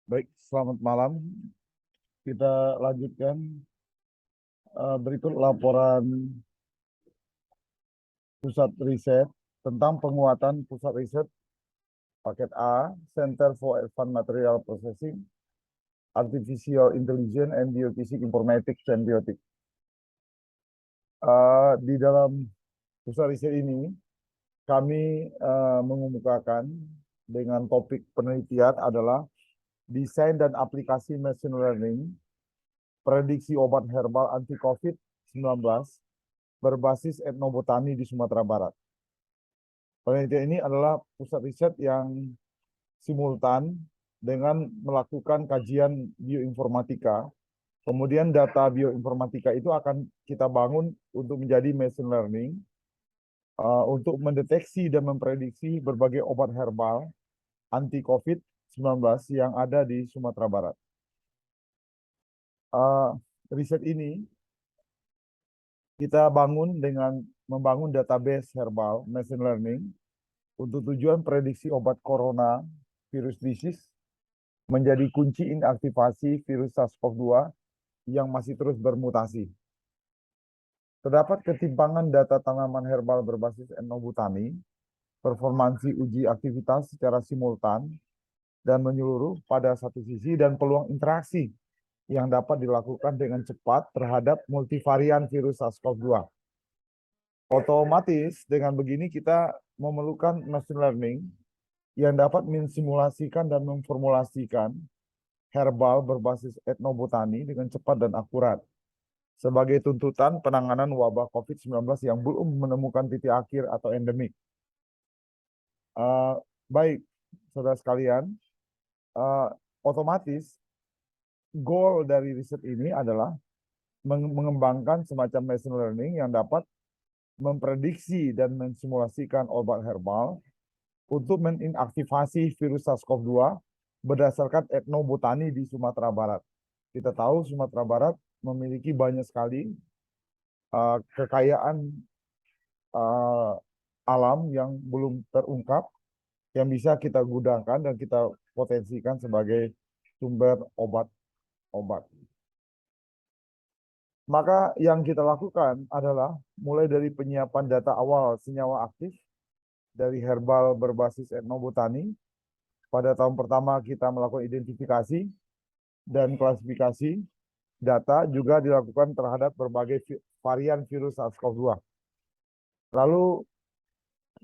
Baik, selamat malam. Kita lanjutkan berikut laporan pusat riset tentang penguatan pusat riset paket A, Center for Advanced Material Processing, Artificial Intelligence and Geophysics Informatics and Biotik. Di dalam pusat riset ini, kami mengemukakan dengan topik penelitian adalah desain dan aplikasi machine learning, prediksi obat herbal anti-COVID-19 berbasis etnobotani di Sumatera Barat. Penelitian ini adalah pusat riset yang simultan dengan melakukan kajian bioinformatika. Kemudian data bioinformatika itu akan kita bangun untuk menjadi machine learning untuk mendeteksi dan memprediksi berbagai obat herbal anti-COVID-19 yang ada di Sumatera Barat. Riset ini kita bangun dengan membangun database herbal machine learning untuk tujuan prediksi obat corona virus disease menjadi kunci inaktivasi virus SARS-CoV-2 yang masih terus bermutasi. Terdapat ketimpangan data tanaman herbal berbasis etnobotani, performansi uji aktivitas secara simultan dan menyeluruh pada satu sisi, dan peluang interaksi yang dapat dilakukan dengan cepat terhadap multivarian virus SARS-CoV-2. Otomatis dengan begini kita memerlukan machine learning yang dapat mensimulasikan dan memformulasikan herbal berbasis etnobotani dengan cepat dan akurat sebagai tuntutan penanganan wabah COVID-19 yang belum menemukan titik akhir atau endemik. Baik, saudara sekalian, otomatis goal dari riset ini adalah mengembangkan semacam machine learning yang dapat memprediksi dan mensimulasikan obat herbal untuk menginaktivasi virus SARS-CoV-2 berdasarkan etnobotani di Sumatera Barat. Kita tahu Sumatera Barat memiliki banyak sekali kekayaan alam yang belum terungkap, yang bisa kita gunakan dan kita potensikan sebagai sumber obat-obat. Maka yang kita lakukan adalah mulai dari penyiapan data awal senyawa aktif dari herbal berbasis etnobotani. Pada tahun pertama kita melakukan identifikasi dan klasifikasi data juga dilakukan terhadap berbagai varian virus SARS-CoV-2. Lalu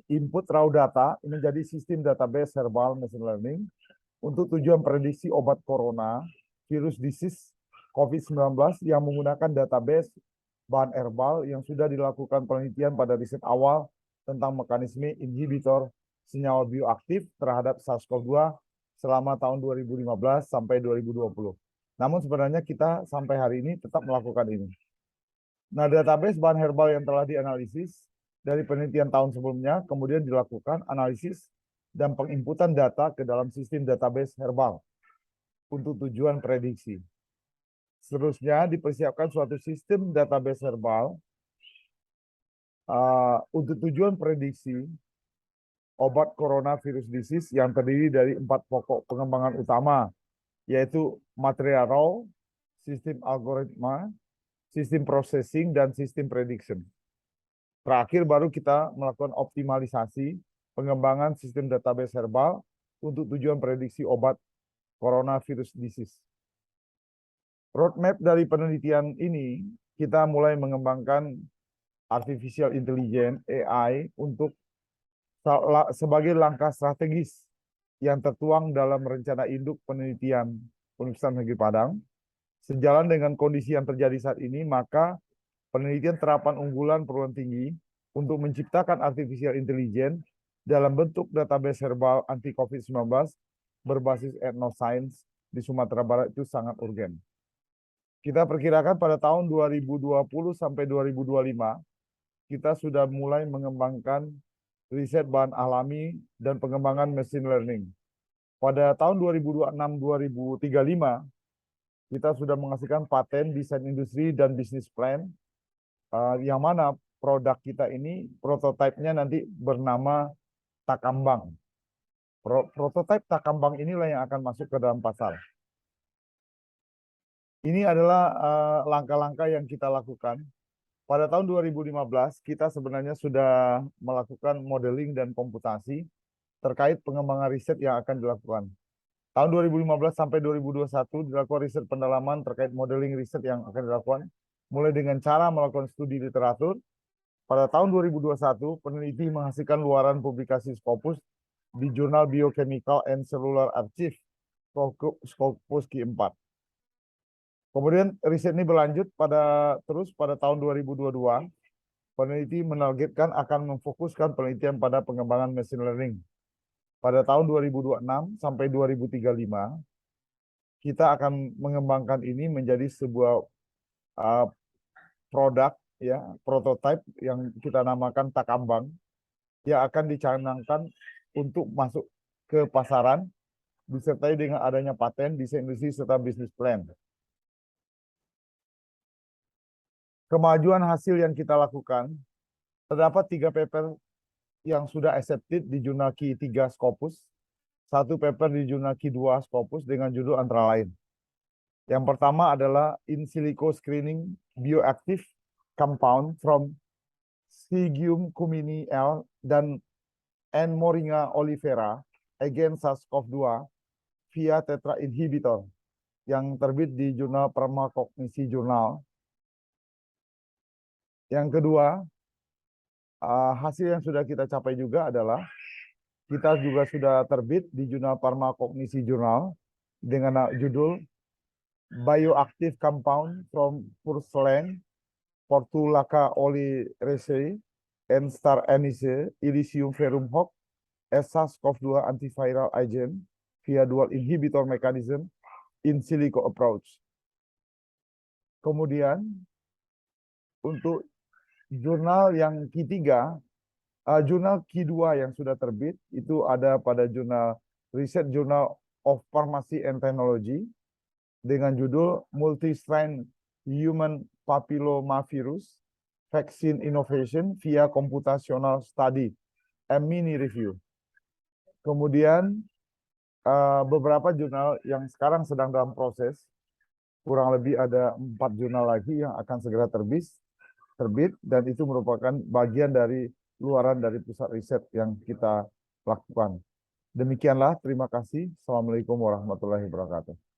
input raw data menjadi sistem database herbal machine learning untuk tujuan prediksi obat corona virus disease COVID-19 yang menggunakan database bahan herbal yang sudah dilakukan penelitian pada riset awal tentang mekanisme inhibitor senyawa bioaktif terhadap SARS-CoV-2 selama tahun 2015 sampai 2020. Namun sebenarnya kita sampai hari ini tetap melakukan ini. Nah, database bahan herbal yang telah dianalisis dari penelitian tahun sebelumnya kemudian dilakukan analisis dan penginputan data ke dalam sistem database herbal untuk tujuan prediksi. Seterusnya dipersiapkan suatu sistem database herbal untuk tujuan prediksi obat coronavirus disease yang terdiri dari 4 pokok pengembangan utama, yaitu material raw, sistem algoritma, sistem processing, dan sistem prediction. Terakhir baru kita melakukan optimalisasi pengembangan sistem database herbal untuk tujuan prediksi obat coronavirus disease. Roadmap dari penelitian ini, kita mulai mengembangkan artificial intelligence AI untuk sebagai langkah strategis yang tertuang dalam rencana induk penelitian Universitas Negeri Padang. Sejalan dengan kondisi yang terjadi saat ini, maka penelitian terapan unggulan perguruan tinggi untuk menciptakan artificial intelligence dalam bentuk database herbal anti-COVID-19 berbasis etnoscience di Sumatera Barat itu sangat urgen. Kita perkirakan pada tahun 2020 sampai 2025, kita sudah mulai mengembangkan riset bahan alami dan pengembangan machine learning. Pada tahun 2026-2035, kita sudah menghasilkan paten desain industri dan bisnis plan, yang mana produk kita ini prototipenya nanti bernama Takambang. Prototipe Takambang inilah yang akan masuk ke dalam pasar. Ini adalah langkah-langkah yang kita lakukan. Pada tahun 2015, kita sebenarnya sudah melakukan modeling dan komputasi terkait pengembangan riset yang akan dilakukan. Tahun 2015 sampai 2021 dilakukan riset pendalaman terkait modeling riset yang akan dilakukan, mulai dengan cara melakukan studi literatur. Pada tahun 2021, peneliti menghasilkan luaran publikasi Scopus di jurnal Biochemical and Cellular Archive, Scopus Q4. Kemudian riset ini berlanjut terus pada tahun 2022, peneliti menargetkan akan memfokuskan penelitian pada pengembangan machine learning. Pada tahun 2026 sampai 2035, kita akan mengembangkan ini menjadi sebuah produk, ya, prototipe yang kita namakan Takambang, yang akan dicanangkan untuk masuk ke pasaran, disertai dengan adanya paten, desain industri, serta bisnis plan. Kemajuan hasil yang kita lakukan, terdapat 3 paper yang sudah accepted di jurnal Q3 Scopus, 1 paper di jurnal Q2 Scopus dengan judul antara lain. Yang pertama adalah in silico screening bioactive compound from Syzygium cumini L dan N. Moringa olivera against SARS-CoV-2 via tetra inhibitor yang terbit di jurnal Pharmacokinetics Journal. Yang kedua, hasil yang sudah kita capai juga adalah kita juga sudah terbit di jurnal Pharmacokinetics Journal dengan judul Bioactive Compound from Porcelain, Portulaca oleracea, and Star Anise, Elysium verum hoc, as SARS-CoV-2 antiviral agent via dual inhibitor mechanism in silico approach. Kemudian untuk jurnal yang ketiga, jurnal Q2 yang sudah terbit itu ada pada jurnal Research Journal of Pharmacy and Technology dengan judul Multi-Strain Human Papillomavirus Vaccine Innovation via Computational Study, a mini review. Kemudian beberapa jurnal yang sekarang sedang dalam proses, kurang lebih ada 4 jurnal lagi yang akan segera terbit, dan itu merupakan bagian dari luaran dari pusat riset yang kita lakukan. Demikianlah, terima kasih. Assalamualaikum warahmatullahi wabarakatuh.